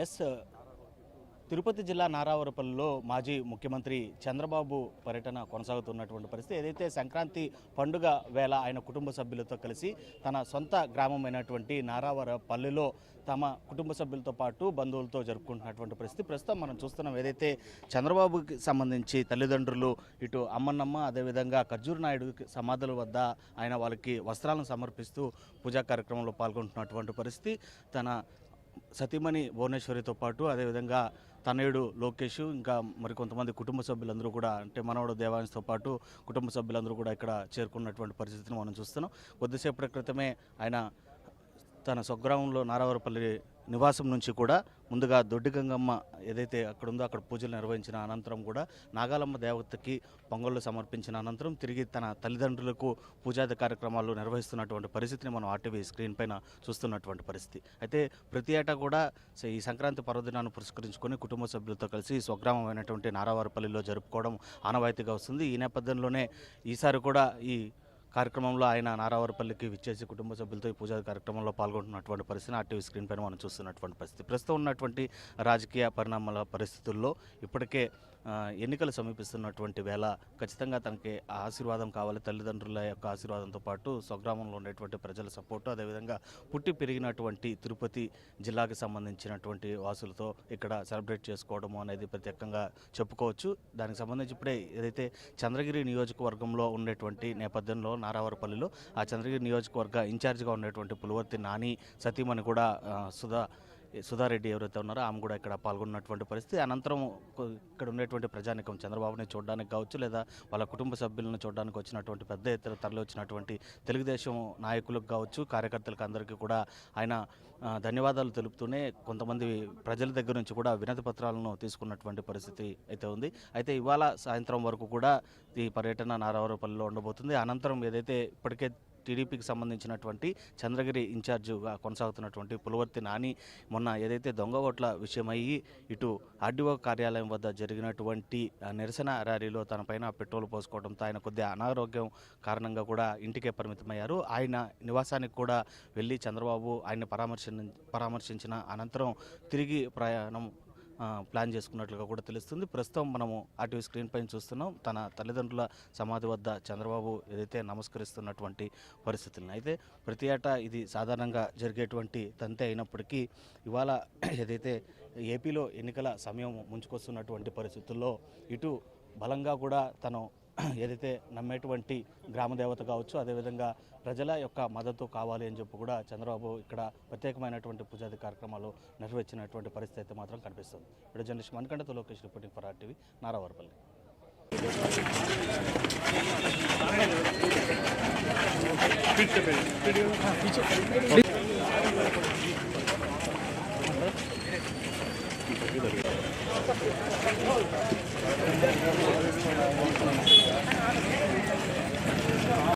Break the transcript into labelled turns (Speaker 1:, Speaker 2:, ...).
Speaker 1: Yes Tirupati జిల్లా నారావరపల్లిలో మాజీ ముఖ్యమంత్రి చంద్రబాబు పర్యటన కొనసాగుతున్నటువంటి పరిస్థితి. ఏదైతే సంక్రాంతి పండుగ వేళ ఆయన కుటుంబ సభ్యులతో కలిసి తన సొంత గ్రామమైనటువంటి నారావరపల్లిలో తమ కుటుంబ సభ్యులతో పాటు బంధువులతో జరుపుకుంటున్నటువంటి పరిస్థితి ప్రస్తుతం మనం చూస్తున్నాం. ఏదైతే చంద్రబాబుకి సంబంధించి తల్లిదండ్రులు ఇటు అమ్మన్నమ్మ అదేవిధంగా ఖర్జూర్ నాయుడు సమాధుల వద్ద ఆయన వాళ్ళకి వస్త్రాలను సమర్పిస్తూ పూజా కార్యక్రమంలో పాల్గొంటున్నటువంటి పరిస్థితి. తన సతీమణి భువనేశ్వరితో పాటు అదేవిధంగా తనయుడు లోకేష్ ఇంకా మరికొంతమంది కుటుంబ సభ్యులందరూ కూడా అంటే మనవడు దేవాంశతో పాటు కుటుంబ సభ్యులందరూ కూడా ఇక్కడ చేరుకున్నటువంటి పరిస్థితిని మనం చూస్తున్నాం. కొద్దిసేపటి క్రితమే ఆయన తన స్వగ్రామంలో నారావరపల్లి నివాసం నుంచి కూడా ముందుగా దొడ్డి గంగమ్మ ఏదైతే అక్కడ ఉందో అక్కడ పూజలు నిర్వహించిన అనంతరం కూడా నాగాలమ్మ దేవతకి పొంగళ్ళు సమర్పించిన అనంతరం తిరిగి తన తల్లిదండ్రులకు పూజాది కార్యక్రమాలు నిర్వహిస్తున్నటువంటి పరిస్థితిని మనం ఆర్టీవీ స్క్రీన్ పైన చూస్తున్నటువంటి పరిస్థితి. అయితే ప్రతి ఏటా కూడా ఈ సంక్రాంతి పర్వదినాన్ని పురస్కరించుకొని కుటుంబ సభ్యులతో కలిసి స్వగ్రామం అయినటువంటి నారావారపల్లిలో జరుపుకోవడం ఆనవాయితీగా వస్తుంది. ఈ నేపథ్యంలోనే ఈసారి కూడా ఈ కార్యక్రమంలో ఆయన నారావరపల్లికి విచ్చేసి కుటుంబ సభ్యులతో ఈ పూజా కార్యక్రమంలో పాల్గొంటున్నటువంటి పరిస్థితిని ఆర్టీవీ స్క్రీన్ పైన మనం చూస్తున్నటువంటి పరిస్థితి. ప్రస్తుతం ఉన్నటువంటి రాజకీయ పరిణామాల పరిస్థితుల్లో ఇప్పటికే ఎన్నికలు సమీపిస్తున్నటువంటి వేళ ఖచ్చితంగా తనకి ఆశీర్వాదం కావాలి. తల్లిదండ్రుల యొక్క ఆశీర్వాదంతో పాటు స్వగ్రామంలో ఉండేటువంటి ప్రజల సపోర్టు అదేవిధంగా పుట్టి పెరిగినటువంటి తిరుపతి జిల్లాకి సంబంధించినటువంటి వాసులతో ఇక్కడ సెలబ్రేట్ చేసుకోవడము అనేది ప్రత్యేకంగా చెప్పుకోవచ్చు. దానికి సంబంధించి ఇప్పుడే ఏదైతే చంద్రగిరి నియోజకవర్గంలో ఉండేటువంటి నేపథ్యంలో నారావరపల్లిలో ఆ చంద్రగిరి నియోజకవర్గ ఇన్ఛార్జిగా ఉండేటువంటి పులివర్తి నాని సతీమణి కూడా సుధారెడ్డి ఎవరైతే ఉన్నారో ఆమె కూడా ఇక్కడ పాల్గొన్నటువంటి పరిస్థితి. అనంతరం ఇక్కడ ఉండేటువంటి ప్రజానికం చంద్రబాబుని చూడడానికి కావచ్చు లేదా వాళ్ళ కుటుంబ సభ్యులను చూడడానికి వచ్చినటువంటి పెద్ద ఎత్తున తరలి వచ్చినటువంటి తెలుగుదేశం నాయకులకు కావచ్చు కార్యకర్తలకు అందరికీ కూడా ఆయన ధన్యవాదాలు తెలుపుతూనే కొంతమంది ప్రజల దగ్గర నుంచి కూడా వినతి పత్రాలను తీసుకున్నటువంటి పరిస్థితి అయితే ఉంది. అయితే ఇవాళ సాయంత్రం వరకు కూడా ఈ పర్యటన నారావరపల్లిలో ఉండబోతుంది. అనంతరం ఏదైతే ఇప్పటికే టీడీపీకి సంబంధించినటువంటి చంద్రగిరి ఇన్ఛార్జిగా కొనసాగుతున్నటువంటి పులివర్తి నాని మొన్న ఏదైతే దొంగ ఓట్ల విషయమయ్యి ఇటు ఆర్డీఓ కార్యాలయం వద్ద జరిగినటువంటి నిరసన ర్యాలీలో తన పైన పెట్రోల్ పోసుకోవడంతో ఆయన కొద్దిగా అనారోగ్యం కారణంగా కూడా ఇంటికే పరిమితమయ్యారు. ఆయన నివాసానికి కూడా వెళ్ళి చంద్రబాబు ఆయన్ని పరామర్శించిన అనంతరం తిరిగి ప్రయాణం ప్లాన్ చేసుకున్నట్లుగా కూడా తెలుస్తుంది. ప్రస్తుతం మనము ఆర్టీవీ స్క్రీన్ పైన చూస్తున్నాం తన తల్లిదండ్రుల సమాధి వద్ద చంద్రబాబు ఏదైతే నమస్కరిస్తున్నటువంటి పరిస్థితులను. అయితే ప్రతి ఏటా ఇది సాధారణంగా జరిగేటువంటి తంతే అయినప్పటికీ ఇవాళ ఏదైతే ఏపీలో ఎన్నికల సమయం ముంచుకొస్తున్నటువంటి పరిస్థితుల్లో ఇటు బలంగా కూడా తను ఏదైతే నమ్మేటువంటి గ్రామదేవత కావచ్చు అదేవిధంగా ప్రజల యొక్క మద్దతు కావాలి అని చెప్పి కూడా చంద్రబాబు ఇక్కడ ప్రత్యేకమైనటువంటి పూజాది కార్యక్రమాలు నిర్వహించినటువంటి పరిస్థితి అయితే మాత్రం కనిపిస్తుంది. ఇప్పుడు జర్నలిస్ట్ మణికంఠతో లోకేష్ రిపోర్టింగ్ ఫర్ ఆర్టీవీ నారావరపల్లి.